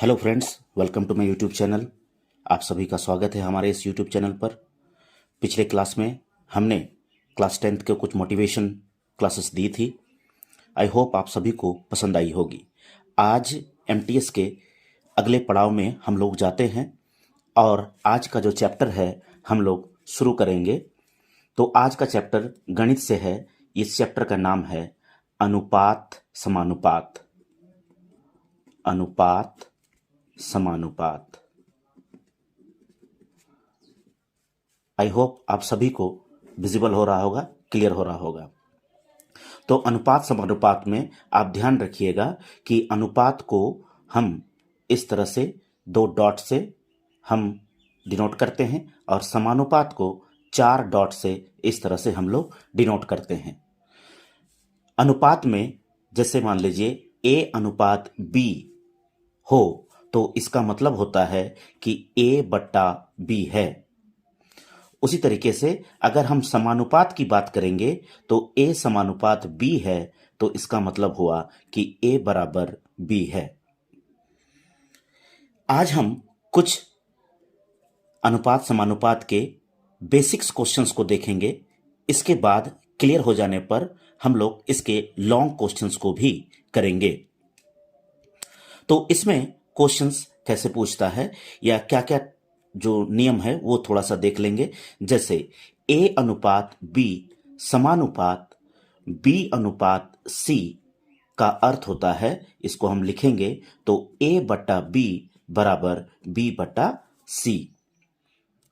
Hello friends, welcome to my YouTube channel. आप सभी का स्वागत है हमारे इस यूट्यूब चैनल पर। पिछले क्लास में हमने क्लास 10th के कुछ मोटिवेशन क्लासेस दी थी। आई होप आप सभी को पसंद आई होगी। आज एमटीएस के अगले पड़ाव में हम लोग जाते हैं और आज का जो चैप्टर है हम लोग शुरू करेंगे। तो आज का चैप्टर गणित से है। इस चैप्टर का नाम है अनुपात समानुपात। अनुपात समानुपात। आई होप आप सभी को विजिबल हो रहा होगा, क्लियर हो रहा होगा। तो अनुपात समानुपात में आप ध्यान रखिएगा कि अनुपात को हम इस तरह से दो डॉट से हम डिनोट करते हैं और समानुपात को 4 डॉट से इस तरह से हम लोग डिनोट करते हैं। अनुपात में जैसे मान लीजिए A अनुपात B हो तो इसका मतलब होता है कि A/B है। उसी तरीके से अगर हम समानुपात की बात करेंगे तो A समानुपात B है तो इसका मतलब हुआ कि A बराबर B है। आज हम कुछ अनुपात समानुपात के बेसिक्स क्वेश्चंस को देखेंगे। इसके बाद क्लियर हो जाने पर हम लोग इसके लॉन्ग क्वेश्चंस को भी करेंगे। तो इसमें क्वेश्चंस कैसे पूछता है या क्या क्या जो नियम है वो थोड़ा सा देख लेंगे। जैसे A अनुपात B समानुपात B अनुपात C का अर्थ होता है, इसको हम लिखेंगे तो A/B बराबर B/C।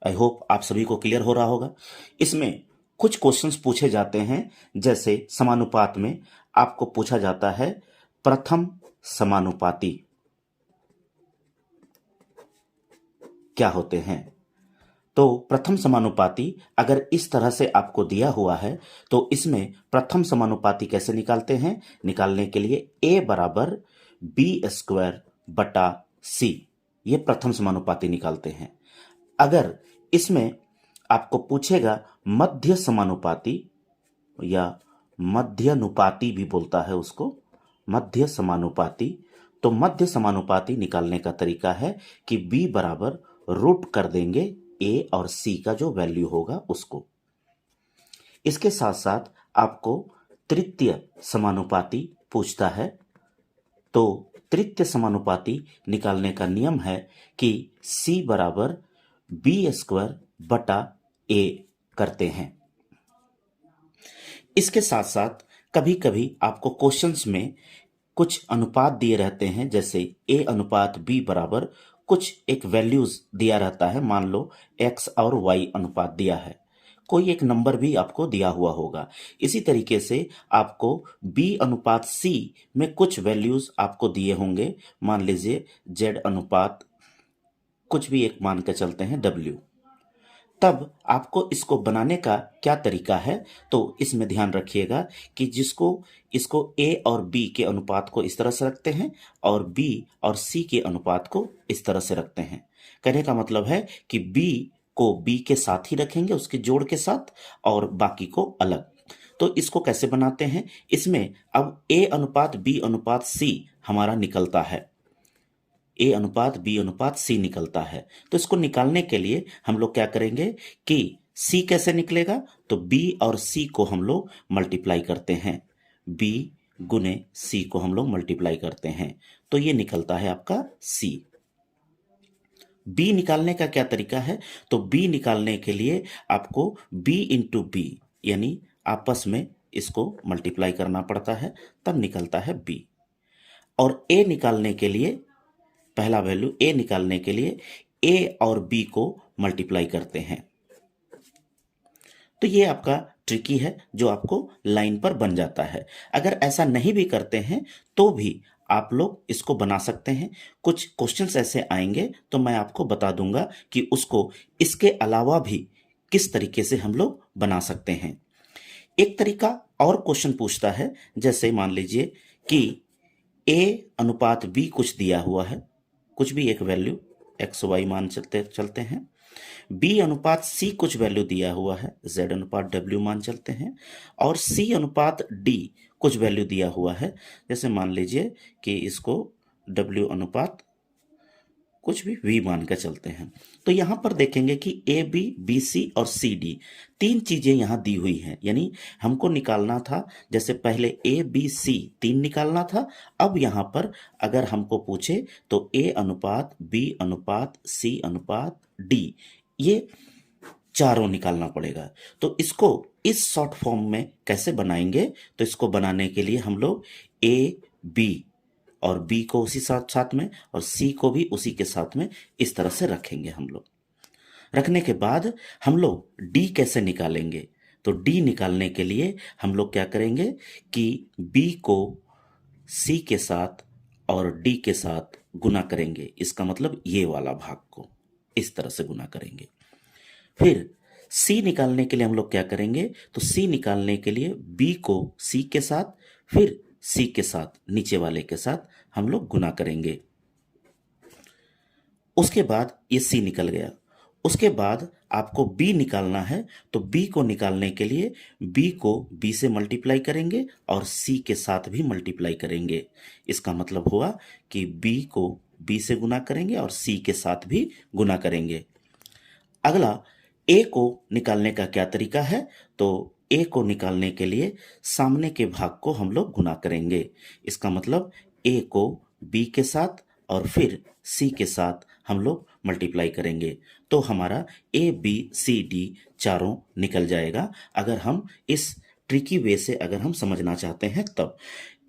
आई होप आप सभी को क्लियर हो रहा होगा। इसमें कुछ क्वेश्चंस पूछे जाते हैं। जैसे समानुपात में आपको पूछा जाता है प्रथम समानुपाती क्या होते हैं। तो प्रथम समानुपाती अगर इस तरह से आपको दिया हुआ है तो इसमें प्रथम समानुपाती कैसे निकालते हैं। निकालने के लिए A बराबर B²/C, ये प्रथम समानुपाती निकालते हैं। अगर इसमें आपको पूछेगा मध्य समानुपाती या मध्यानुपाती भी बोलता है उसको, मध्य समानुपाती, तो मध्य समानुपाती निकालने का तरीका है कि B बराबर रूट कर देंगे A और C का जो वैल्यू होगा उसको। इसके साथ साथ आपको तृतीय समानुपाती पूछता है। तो तृतीय समानुपाती निकालने का नियम है कि C बराबर B² करते हैं। इसके साथ साथ कभी कभी आपको क्वेश्चंस में कुछ अनुपात दिए रहते हैं। जैसे A अनुपात B बराबर कुछ एक वैल्यूज दिया रहता है। मान लो X और Y अनुपात दिया है, कोई एक नंबर भी आपको दिया हुआ होगा। इसी तरीके से आपको B अनुपात C में कुछ वैल्यूज आपको दिए होंगे। मान लीजिए Z अनुपात कुछ भी एक मान के चलते हैं W। तब आपको इसको बनाने का क्या तरीका है, तो इसमें ध्यान रखिएगा कि इसको A और B के अनुपात को इस तरह से रखते हैं और B और C के अनुपात को इस तरह से रखते हैं। कहने का मतलब है कि B को B के साथ ही रखेंगे, उसके जोड़ के साथ, और बाकी को अलग। तो इसको कैसे बनाते हैं, इसमें अब A अनुपात B अनुपात C हमारा निकलता है, A अनुपात B अनुपात C निकलता है। तो इसको निकालने के लिए हम लोग क्या करेंगे कि C कैसे निकलेगा, तो B और C को हम लोग मल्टीप्लाई करते हैं। B गुने C को हम लोग मल्टीप्लाई करते हैं तो ये निकलता है आपका C। B निकालने का क्या तरीका है, तो B निकालने के लिए आपको B इंटू B यानी आपस में इसको मल्टीप्लाई करना पड़ता है, तब निकलता है B। और A निकालने के लिए, पहला वैल्यू A निकालने के लिए A और B को मल्टीप्लाई करते हैं। तो ये आपका ट्रिकी है जो आपको लाइन पर बन जाता है। अगर ऐसा नहीं भी करते हैं तो भी आप लोग इसको बना सकते हैं। कुछ क्वेश्चंस ऐसे आएंगे तो मैं आपको बता दूंगा कि उसको इसके अलावा भी किस तरीके से हम लोग बना सकते हैं। एक तरीका और क्वेश्चन पूछता है। जैसे मान लीजिए कि A अनुपात B कुछ दिया हुआ है, कुछ भी एक वैल्यू XY मान चलते हैं। B अनुपात C कुछ वैल्यू दिया हुआ है, Z अनुपात W मान चलते हैं। और C अनुपात D कुछ वैल्यू दिया हुआ है। जैसे मान लीजिए कि इसको W अनुपात कुछ भी v मान कर चलते हैं। तो यहां पर देखेंगे कि ए बी बी सी और सी डी तीन चीजें यहां दी हुई हैं, यानी हमको निकालना था, जैसे पहले ए बी सी तीन निकालना था, अब यहां पर अगर हमको पूछे तो ए अनुपात बी अनुपात सी अनुपात डी, ये चारों निकालना पड़ेगा। तो इसको इस शॉर्ट फॉर्म में कैसे बनाएंगे, तो इसको बनाने के लिए हम लोग ए बी और बी को उसी साथ साथ में और सी को भी उसी के साथ में इस तरह से रखेंगे। हम लोग रखने के बाद हम लोग डी कैसे निकालेंगे, तो डी निकालने के लिए हम लोग क्या करेंगे कि बी को सी के साथ और डी के साथ गुना करेंगे, इसका मतलब ये वाला भाग को इस तरह से गुना करेंगे। फिर सी निकालने के लिए हम लोग क्या करेंगे, तो सी निकालने के लिए बी को सी के साथ फिर सी के साथ नीचे वाले के साथ हम लोग गुना करेंगे। उसके बाद ये सी निकल गया। उसके बाद आपको बी निकालना है, तो बी को निकालने के लिए बी को बी से मल्टीप्लाई करेंगे और सी के साथ भी मल्टीप्लाई करेंगे। इसका मतलब हुआ कि बी को बी से गुना करेंगे और सी के साथ भी गुना करेंगे। अगला ए को निकालने का क्या तरीका है, तो ए को निकालने के लिए सामने के भाग को हम लोग गुना करेंगे। इसका मतलब ए को बी के साथ और फिर सी के साथ हम लोग मल्टीप्लाई करेंगे, तो हमारा ए बी सी डी चारों निकल जाएगा। अगर हम इस ट्रिकी वे से अगर हम समझना चाहते हैं तब।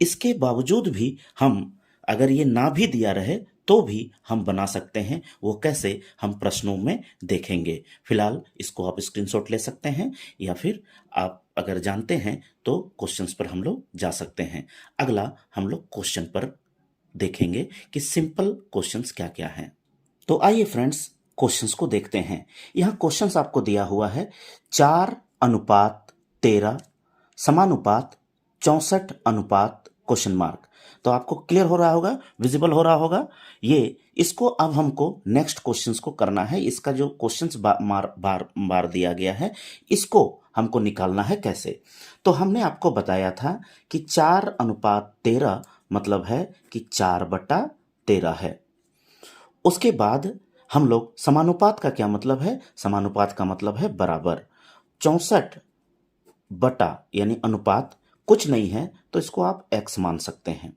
इसके बावजूद भी हम अगर ये ना भी दिया रहे तो भी हम बना सकते हैं। वो कैसे, हम प्रश्नों में देखेंगे। फिलहाल इसको आप स्क्रीनशॉट ले सकते हैं या फिर आप अगर जानते हैं तो क्वेश्चंस पर हम लोग जा सकते हैं। अगला हम लोग क्वेश्चन पर देखेंगे कि सिंपल क्वेश्चंस क्या क्या हैं। तो आइए फ्रेंड्स क्वेश्चंस को देखते हैं। यहाँ क्वेश्चंस आपको दिया हुआ है 4:13 समानुपात 64 क्वेश्चन मार्क। तो आपको क्लियर हो रहा होगा, विजिबल हो रहा होगा ये। इसको अब हमको नेक्स्ट क्वेश्चंस को करना है। इसका जो क्वेश्चंस बार दिया गया है इसको हमको निकालना है कैसे। तो हमने आपको बताया था कि 4:13 मतलब है कि 4/13 है। उसके बाद हम लोग समानुपात का क्या मतलब है, समानुपात का मतलब है बराबर। 64 बटा यानी अनुपात कुछ नहीं है तो इसको आप x मान सकते हैं।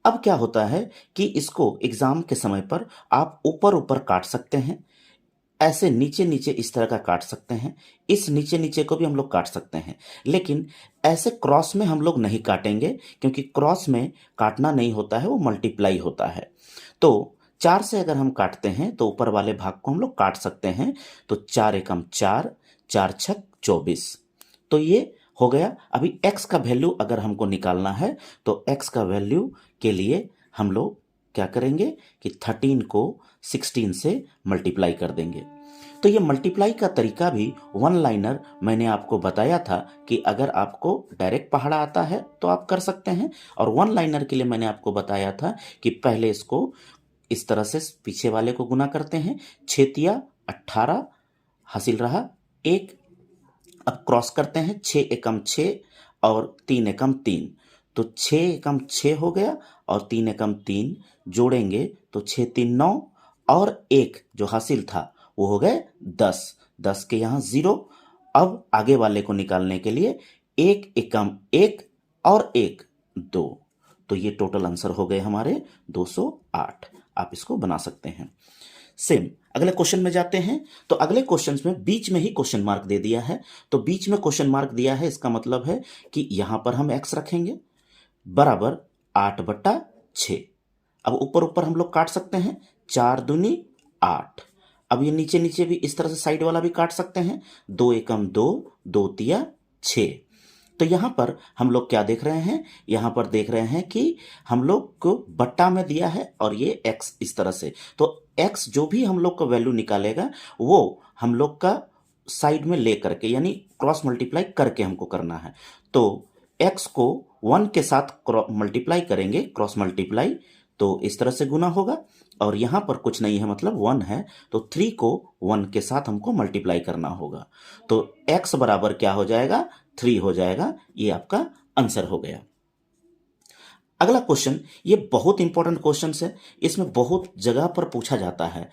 अब क्या होता है कि इसको एग्जाम के समय पर आप ऊपर ऊपर काट सकते हैं, ऐसे नीचे नीचे इस तरह का काट सकते हैं, इस नीचे नीचे को भी हम लोग काट सकते हैं, लेकिन ऐसे क्रॉस में हम लोग नहीं काटेंगे क्योंकि क्रॉस में काटना नहीं होता है, वो मल्टीप्लाई होता है। तो 4 से अगर हम काटते हैं तो ऊपर वाले भाग को हम लोग काट सकते हैं। तो 4 एकम 4, 4 छक 24, तो ये हो गया। अभी x का वैल्यू अगर हमको निकालना है तो x का वैल्यू के लिए हम लोग क्या करेंगे कि 13 को 16 से मल्टीप्लाई कर देंगे। तो ये मल्टीप्लाई का तरीका भी वन लाइनर मैंने आपको बताया था कि अगर आपको डायरेक्ट पहाड़ा आता है तो आप कर सकते हैं, और वन लाइनर के लिए मैंने आपको बताया था कि पहले इसको इस तरह से पीछे वाले को गुना करते हैं। 6 18 हासिल रहा 1। अब क्रॉस करते हैं, 6 एकम 6 और 3 एकम 3, तो 6 एकम 6 हो गया और 3 एकम 3 जोड़ेंगे तो 6 3 9 और 1 जो हासिल था वो हो गए 10। 10 के यहाँ 0। अब आगे वाले को निकालने के लिए 1 एकम 1 और 1 2, तो ये टोटल आंसर हो गए हमारे 208। आप इसको बना सकते हैं। सेम अगले क्वेश्चन में जाते हैं। तो अगले क्वेश्चन में बीच में ही क्वेश्चन मार्क दे दिया है, तो बीच में क्वेश्चन मार्क दिया है, इसका मतलब है कि यहां पर हम x रखेंगे बराबर 8/6। अब ऊपर ऊपर हम लोग काट सकते हैं, 4 दूनी 8। अब ये नीचे नीचे भी इस तरह से साइड वाला भी काट सकते हैं, 2 एकम 2, 2 तिया 6। तो यहां पर हम लोग क्या देख रहे हैं, यहां पर देख रहे हैं कि हम लोग को बट्टा में दिया है और ये x इस तरह से, तो x जो भी हम लोग का वैल्यू निकालेगा वो हम लोग का साइड में ले करके यानी क्रॉस मल्टीप्लाई करके हमको करना है। तो x को 1 के साथ मल्टीप्लाई करेंगे, क्रॉस मल्टीप्लाई, तो इस तरह से गुना होगा। और यहां पर कुछ नहीं है मतलब 1 है, तो 3 को 1 के साथ हमको मल्टीप्लाई करना होगा, तो x बराबर क्या हो जाएगा 3 हो जाएगा। ये आपका आंसर हो गया। अगला क्वेश्चन, ये बहुत इंपॉर्टेंट क्वेश्चन है, इसमें बहुत जगह पर पूछा जाता है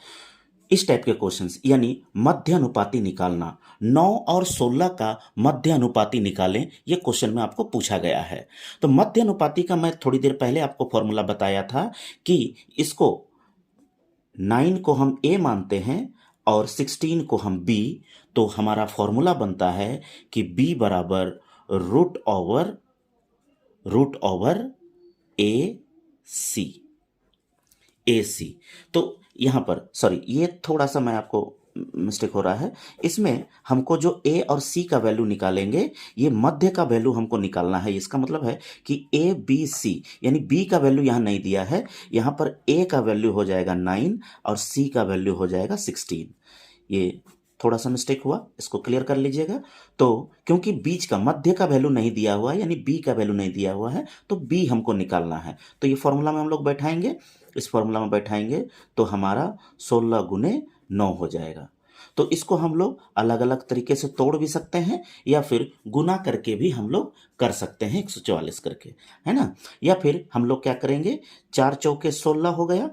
इस टाइप के क्वेश्चंस, यानी मध्य अनुपाती निकालना। 9 और 16 का मध्य अनुपाती निकालें, ये क्वेश्चन में आपको पूछा गया है। तो मध्य अनुपाती का मैं थोड़ी देर पहले आपको फॉर्मूला बताया था कि इसको 9 को हम ए मानते हैं और 16 को हम बी, तो हमारा फॉर्मूला बनता है कि बी बराबर रूट ओवर ए सी। तो यहां पर सॉरी, ये थोड़ा सा मैं आपको मिस्टेक हो रहा है, इसमें हमको जो ए और सी का वैल्यू निकालेंगे, ये मध्य का वैल्यू हमको निकालना है। इसका मतलब है कि ए बी सी, यानी बी का वैल्यू यहां नहीं दिया है, यहां पर ए का वैल्यू हो जाएगा 9 और सी का वैल्यू हो जाएगा 16। ये थोड़ा सा मिस्टेक हुआ, इसको क्लियर कर लीजिएगा। तो क्योंकि बीच का मध्य का वैल्यू नहीं दिया हुआ है, यानी बी का वैल्यू नहीं दिया हुआ है, तो बी हमको निकालना है। तो ये फॉर्मूला में हम लोग बैठाएंगे, इस फॉर्मूला में बैठाएंगे तो हमारा 16 गुने 9 हो जाएगा। तो इसको हम लोग अलग अलग तरीके से तोड़ भी सकते हैं, या फिर गुना करके भी हम लोग कर सकते हैं 144 करके, है ना। या फिर हम लोग क्या करेंगे, 4 चौके 16 हो गया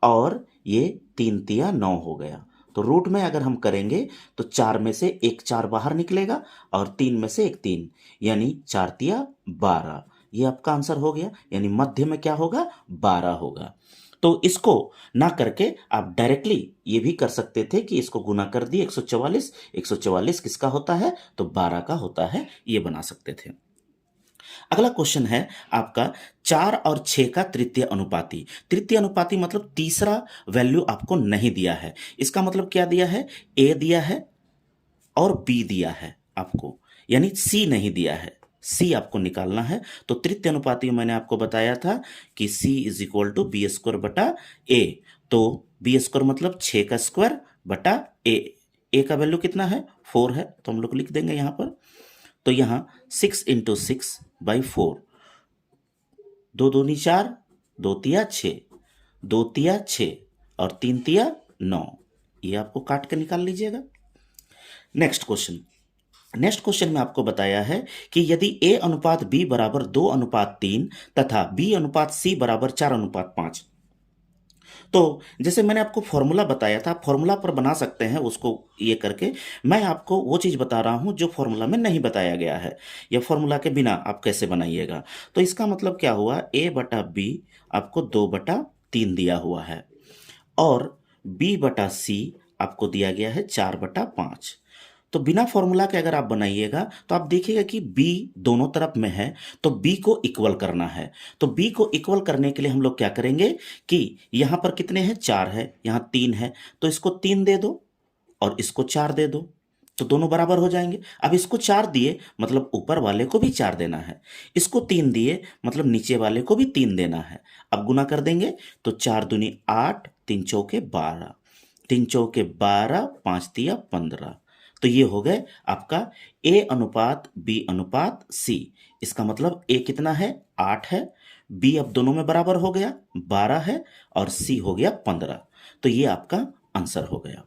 और ये 3 तिया 9 हो गया। तो रूट में अगर हम करेंगे तो 4 में से एक 4 बाहर निकलेगा और 3 में से एक 3, यानी 4 तिया 12। ये आपका आंसर हो गया, यानी मध्य में क्या होगा, 12 होगा। तो इसको ना करके आप डायरेक्टली ये भी कर सकते थे कि इसको गुना कर दिए 144, 144 किसका होता है, तो 12 का होता है, ये बना सकते थे। अगला क्वेश्चन है आपका 4 और 6 का तृतीय अनुपाती। तृतीय अनुपाती मतलब तीसरा वैल्यू आपको नहीं दिया है। इसका मतलब क्या दिया है, ए दिया है और बी दिया है आपको, यानी सी नहीं दिया है, सी आपको निकालना है। तो तृतीय अनुपाती में मैंने आपको बताया था कि C is equal to B square बटा ए। तो बी स्क्वायर मतलब 6 का स्क्वायर बटा ए का वैल्यू कितना है, 4 है, तो हम लोग लिख देंगे यहां पर। तो यहां 6 इंटू 6/4, 2 दूनी 4, 2 तिया 6, 2 तिया 6 और 3 तिया 9। ये आपको काट के निकाल लीजिएगा। नेक्स्ट क्वेश्चन में आपको बताया है कि यदि ए अनुपात बी बराबर 2:3 तथा बी अनुपात सी बराबर 4:5, तो जैसे मैंने आपको फॉर्मूला बताया था, फॉर्मूला पर बना सकते हैं उसको ये करके। मैं आपको वो चीज़ बता रहा हूं जो फॉर्मूला में नहीं बताया गया है, या फॉर्मूला के बिना आप कैसे बनाइएगा। तो इसका मतलब क्या हुआ, ए बटा बी आपको 2/3 दिया हुआ है और बी बटा सी आपको दिया गया है 4/5। तो बिना फॉर्मूला के अगर आप बनाइएगा तो आप देखिएगा कि b दोनों तरफ में है, तो b को इक्वल करना है। तो b को इक्वल करने के लिए हम लोग क्या करेंगे कि यहां पर कितने हैं, 4 है, यहां 3 है, तो इसको 3 दे दो और इसको 4 दे दो, तो दोनों बराबर हो जाएंगे। अब इसको 4 दिए मतलब ऊपर वाले को भी 4 देना है, इसको 3 दिए मतलब नीचे वाले को भी 3 देना है। अब गुना कर देंगे तो 4 दूनी 8, 3 चौके 12, 3 चौके 12, 5 तिया 15। तो ये हो गए आपका ए अनुपात बी अनुपात सी। इसका मतलब ए कितना है, 8 है, बी अब दोनों में बराबर हो गया 12 है और सी हो गया 15। तो ये आपका आंसर हो गया।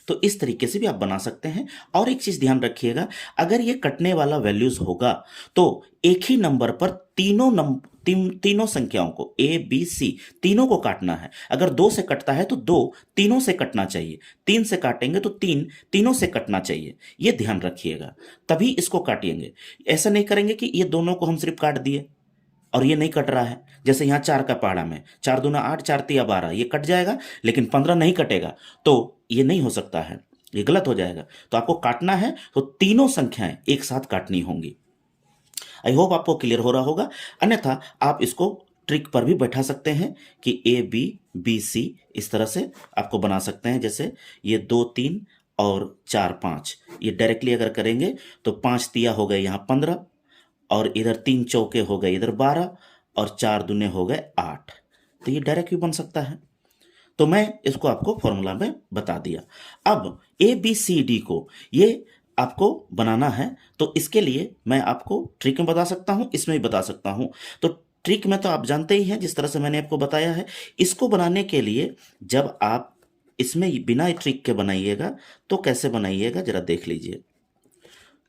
तो इस तरीके से भी आप बना सकते हैं। और एक चीज ध्यान रखिएगा, अगर ये कटने वाला वैल्यूज होगा तो एक ही नंबर पर तीनों संख्याओं को ए बी सी तीनों को काटना है। अगर 2 से कटता है तो 2 तीनों से कटना चाहिए, 3 से काटेंगे तो 3 तीनों से कटना चाहिए। ये ध्यान रखिएगा, तभी इसको काटेंगे। ऐसा नहीं करेंगे कि ये दोनों को हम सिर्फ काट दिए और ये नहीं कट रहा है। जैसे यहाँ 4 का पहाड़ा में 4 दूना 8, 4 तिया 12, ये कट जाएगा लेकिन 15 नहीं कटेगा, तो ये नहीं हो सकता है, ये गलत हो जाएगा। तो आपको काटना है तो तीनों संख्याएं एक साथ काटनी होंगी। आई होप आपको क्लियर हो रहा होगा। अन्यथा आप इसको ट्रिक पर भी बैठा सकते हैं कि ए बी बी सी इस तरह से आपको बना सकते हैं। जैसे ये 2 3 और 4 5, ये डायरेक्टली अगर करेंगे तो 5 तिया हो गए यहाँ 15 और इधर 3 चौके हो गए इधर 12 और 4 दूने हो गए 8। तो ये डायरेक्ट भी बन सकता है। तो मैं इसको आपको फॉर्मूला में बता दिया। अब ए बी सी डी को ये आपको बनाना है, तो इसके लिए मैं आपको ट्रिक में बता सकता हूं, इसमें भी बता सकता हूं। तो ट्रिक में तो आप जानते ही हैं, जिस तरह से मैंने आपको बताया है। इसको बनाने के लिए जब आप इसमें बिना ट्रिक के बनाइएगा तो कैसे बनाइएगा जरा देख लीजिए।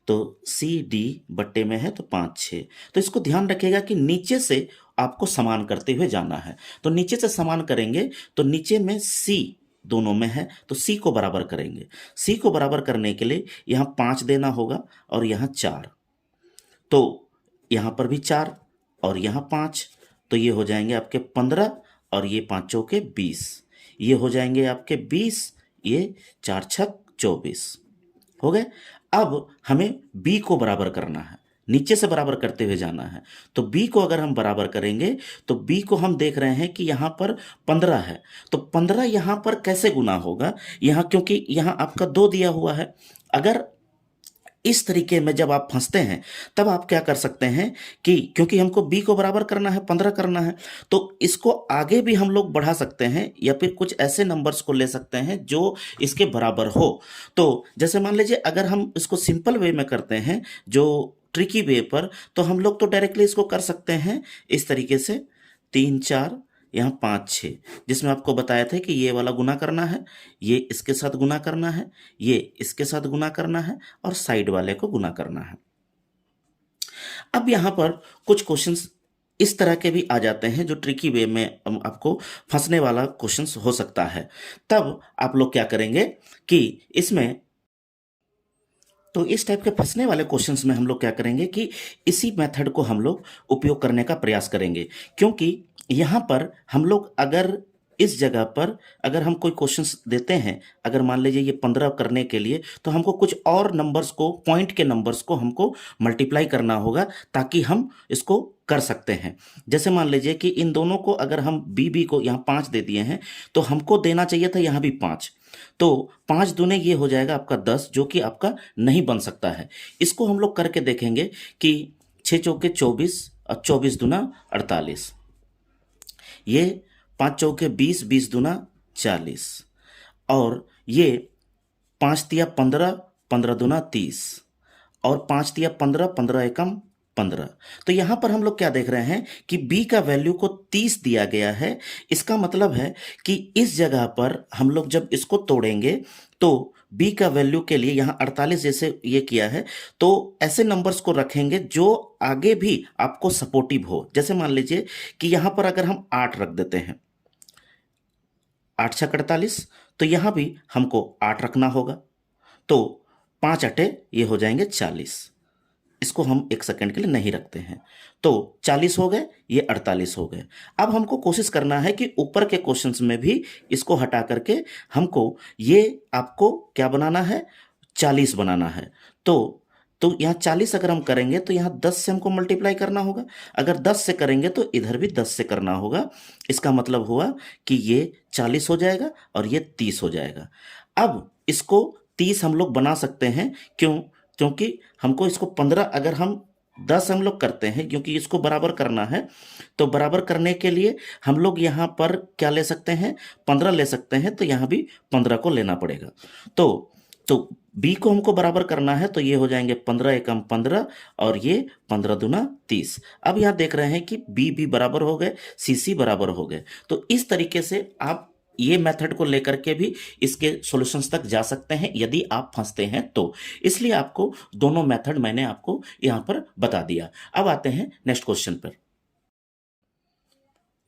तो सी डी बट्टे में है तो 5 6, तो इसको ध्यान रखिएगा कि नीचे से आपको समान करते हुए जाना है। तो नीचे से समान करेंगे तो नीचे में सी दोनों में है, तो सी को बराबर करेंगे। सी को बराबर करने के लिए यहाँ 5 देना होगा और यहाँ 4, तो यहाँ पर भी 4 और यहाँ 5, तो ये हो जाएंगे आपके 15 और ये 5 चौके 20, ये हो जाएंगे आपके 20, ये 4 छक 24 हो गए। अब हमें बी को बराबर करना है, नीचे से बराबर करते हुए जाना है। तो बी को अगर हम बराबर करेंगे तो बी को हम देख रहे हैं कि यहाँ पर 15 है, तो 15 यहाँ पर कैसे गुना होगा, यहाँ क्योंकि यहाँ आपका 2 दिया हुआ है। अगर इस तरीके में जब आप फंसते हैं तब आप क्या कर सकते हैं कि क्योंकि हमको बी को बराबर करना है, 15 करना है, तो इसको आगे भी हम लोग बढ़ा सकते हैं या फिर कुछ ऐसे नंबर्स को ले सकते हैं जो इसके बराबर हो। तो जैसे मान लीजिए अगर हम इसको सिंपल वे में करते हैं, जो ट्रिकी वे पर, तो हम लोग तो डायरेक्टली इसको कर सकते हैं इस तरीके से 3 4 यहाँ 5 6, जिसमें आपको बताया था कि ये वाला गुना करना है, ये इसके साथ गुना करना है, ये इसके साथ गुना करना है और साइड वाले को गुना करना है। अब यहाँ पर कुछ क्वेश्चंस इस तरह के भी आ जाते हैं जो ट्रिकी वे में आपको फंसने वाला क्वेश्चंस हो सकता है। तब आप लोग क्या करेंगे कि इसमें तो इस टाइप के फंसने वाले क्वेश्चंस में हम लोग क्या करेंगे कि इसी मेथड को हम लोग उपयोग करने का प्रयास करेंगे, क्योंकि यहाँ पर हम लोग अगर इस जगह पर अगर हम कोई क्वेश्चंस देते हैं, अगर मान लीजिए ये 15 करने के लिए, तो हमको कुछ और नंबर्स को, पॉइंट के नंबर्स को हमको मल्टीप्लाई करना होगा ताकि हम इसको कर सकते हैं। जैसे मान लीजिए कि इन दोनों को अगर हम बी को यहाँ 5 दे दिए हैं, तो हमको देना चाहिए था यहाँ भी 5, तो 5 दूने ये हो जाएगा आपका 10, जो कि आपका नहीं बन सकता है। इसको हम लोग करके देखेंगे कि 6 चौके 24 और 24 दूना 48, ये 5 चौके 20, 20 दूना 40, और ये 5 तिया 15, 15 दूना 30, और 5 तिया 15, 15 एकम 15। तो यहां पर हम लोग क्या देख रहे हैं कि b का वैल्यू को 30 दिया गया है। इसका मतलब है कि इस जगह पर हम लोग जब इसको तोड़ेंगे तो b का वैल्यू के लिए यहां 48 जैसे ये किया है, तो ऐसे नंबर्स को रखेंगे जो आगे भी आपको सपोर्टिव हो। जैसे मान लीजिए कि यहां पर अगर हम 8 रख देते हैं, 8 छक 48, तो यहां भी हमको 8 रखना होगा, तो 5 अटे ये हो जाएंगे 40। इसको हम एक सेकंड के लिए नहीं रखते हैं, तो 40 हो गए, ये 48 हो गए। अब हमको कोशिश करना है कि ऊपर के क्वेश्चंस में भी इसको हटा करके हमको ये आपको क्या बनाना है, 40 बनाना है। तो यहाँ 40 अगर हम करेंगे तो यहाँ 10 से हमको मल्टीप्लाई करना होगा, अगर 10 से करेंगे तो इधर भी 10 से करना होगा। इसका मतलब हुआ कि ये 40 हो जाएगा और ये 30 हो जाएगा। अब इसको 30 हम लोग बना सकते हैं, क्योंकि हमको इसको 15 अगर हम 10 हम लोग करते हैं, क्योंकि इसको बराबर करना है, तो बराबर करने के लिए हम लोग यहाँ पर क्या ले सकते हैं, 15 ले सकते हैं, तो यहाँ भी 15 को लेना पड़ेगा। तो b को हमको बराबर करना है, तो ये हो जाएंगे 15 एकम 15 और ये 15 दूना 30। अब यहाँ देख रहे हैं कि b बराबर हो गए, सी बराबर हो गए। तो इस तरीके से आप ये मेथड को लेकर के भी इसके सॉल्यूशंस तक जा सकते हैं यदि आप फंसते हैं तो। इसलिए आपको दोनों मेथड मैंने आपको यहां पर बता दिया। अब आते हैं नेक्स्ट क्वेश्चन पर।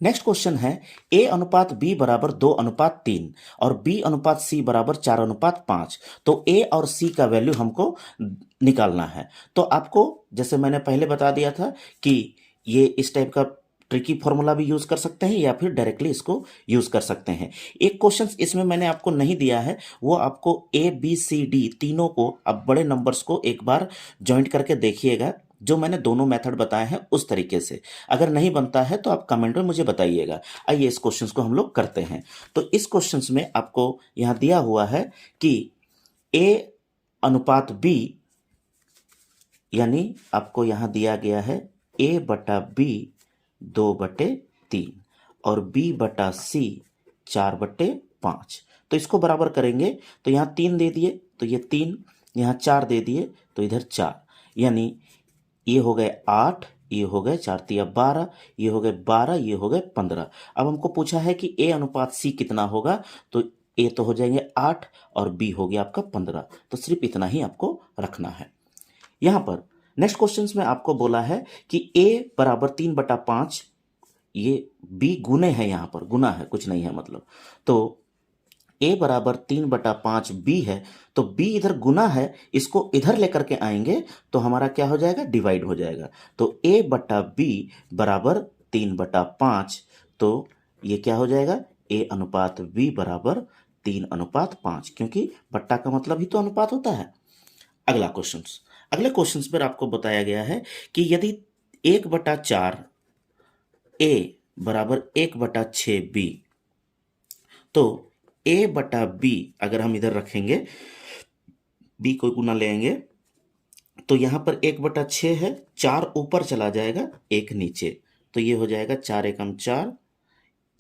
नेक्स्ट क्वेश्चन है a अनुपात b बराबर 2:3 और b अनुपात c बराबर 4:5। तो a और c का वैल्यू हमको निकालना है। तो आपको जैसे मैंने पहले बता दिया था कि ये इस टाइप का ट्रिकी फॉर्मूला भी यूज कर सकते हैं या फिर डायरेक्टली इसको यूज कर सकते हैं। एक क्वेश्चन इसमें मैंने आपको नहीं दिया है, वो आपको a b c d तीनों को, अब बड़े नंबर्स को एक बार ज्वाइंट करके देखिएगा, जो मैंने दोनों मेथड बताए हैं उस तरीके से। अगर नहीं बनता है तो आप कमेंट में मुझे बताइएगा। आइए इस क्वेश्चन को हम लोग करते हैं। तो इस क्वेश्चन में आपको यहां दिया हुआ है कि a अनुपात b, यानी आपको यहां दिया गया है a बटा b 2/3 और b बटा c 4/5। तो इसको बराबर करेंगे तो यहाँ 3 दे दिए तो ये 3, यहाँ 4 दे दिए तो इधर 4, यानी ये हो गए 8, ये हो गए 4 तिया 12, ये हो गए 12, ये हो गए 15। अब हमको पूछा है कि a अनुपात c कितना होगा, तो a तो हो जाएंगे 8 और b हो गया आपका 15। तो सिर्फ इतना ही आपको रखना है। यहाँ पर नेक्स्ट क्वेश्चन में आपको बोला है कि a बराबर 3/5 ये b गुने है, यहाँ पर गुना है, कुछ नहीं है मतलब। तो a बराबर 3/5 b है, तो b इधर गुना है, इसको इधर लेकर के आएंगे तो हमारा क्या हो जाएगा, डिवाइड हो जाएगा। तो a बटा b बराबर 3/5, तो ये क्या हो जाएगा, a अनुपात b बराबर 3/5, क्योंकि बट्टा का मतलब ही तो अनुपात होता है। अगला क्वेश्चन, अगले क्वेश्चन पर आपको बताया गया है कि यदि 1/4 a बराबर 1/6 b, तो a बटा b अगर हम इधर रखेंगे, b को गुना लेंगे, तो यहां पर 1/6 है, 4 ऊपर चला जाएगा, 1 नीचे, तो ये हो जाएगा 4 एकम 4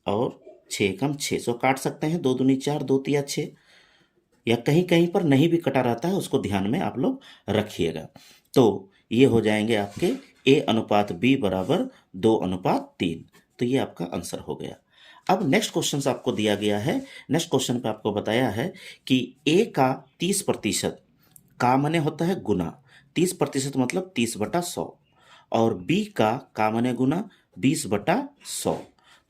और 6 एकम 6। सो काट सकते हैं, 2 दूनी 4, 2 तिया 6, या कहीं कहीं पर नहीं भी कटा रहता है, उसको ध्यान में आप लोग रखिएगा। तो ये हो जाएंगे आपके a अनुपात b बराबर 2/3। तो ये आपका आंसर हो गया। अब नेक्स्ट क्वेश्चन आपको दिया गया है। नेक्स्ट क्वेश्चन पे आपको बताया है कि a का 30% का मने होता है गुना, 30% मतलब 30/100, और b का मने गुना 20/100।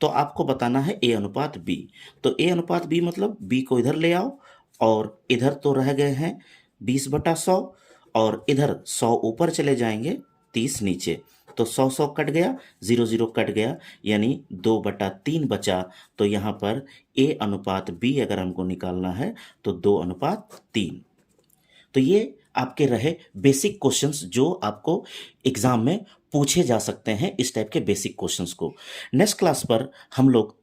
तो आपको बताना है a अनुपात b। तो a अनुपात b मतलब b को इधर ले आओ, और इधर तो रह गए हैं 20/100, और इधर 100 ऊपर चले जाएंगे, 30 नीचे, तो 100 कट गया, 0 कट गया, यानी 2/3 बचा। तो यहाँ पर a अनुपात b अगर हमको निकालना है तो 2/3। तो ये आपके रहे बेसिक क्वेश्चंस जो आपको एग्जाम में पूछे जा सकते हैं, इस टाइप के बेसिक क्वेश्चंस को। नेक्स्ट क्लास पर हम लोग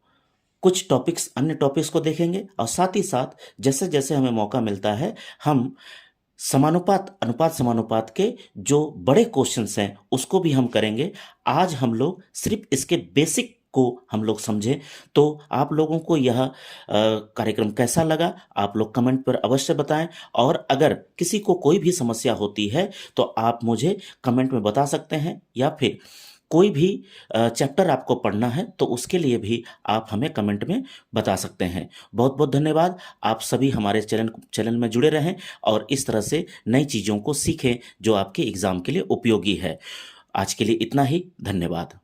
कुछ टॉपिक्स, अन्य टॉपिक्स को देखेंगे, और साथ ही साथ जैसे जैसे हमें मौका मिलता है हम समानुपात, अनुपात समानुपात के जो बड़े क्वेश्चंस हैं उसको भी हम करेंगे। आज हम लोग सिर्फ इसके बेसिक को हम लोग समझें। तो आप लोगों को यह कार्यक्रम कैसा लगा, आप लोग कमेंट पर अवश्य बताएं, और अगर किसी को कोई भी समस्या होती है तो आप मुझे कमेंट में बता सकते हैं, या फिर कोई भी चैप्टर आपको पढ़ना है तो उसके लिए भी आप हमें कमेंट में बता सकते हैं। बहुत बहुत धन्यवाद। आप सभी हमारे चैनल में जुड़े रहें और इस तरह से नई चीज़ों को सीखें जो आपके एग्ज़ाम के लिए उपयोगी है। आज के लिए इतना ही, धन्यवाद।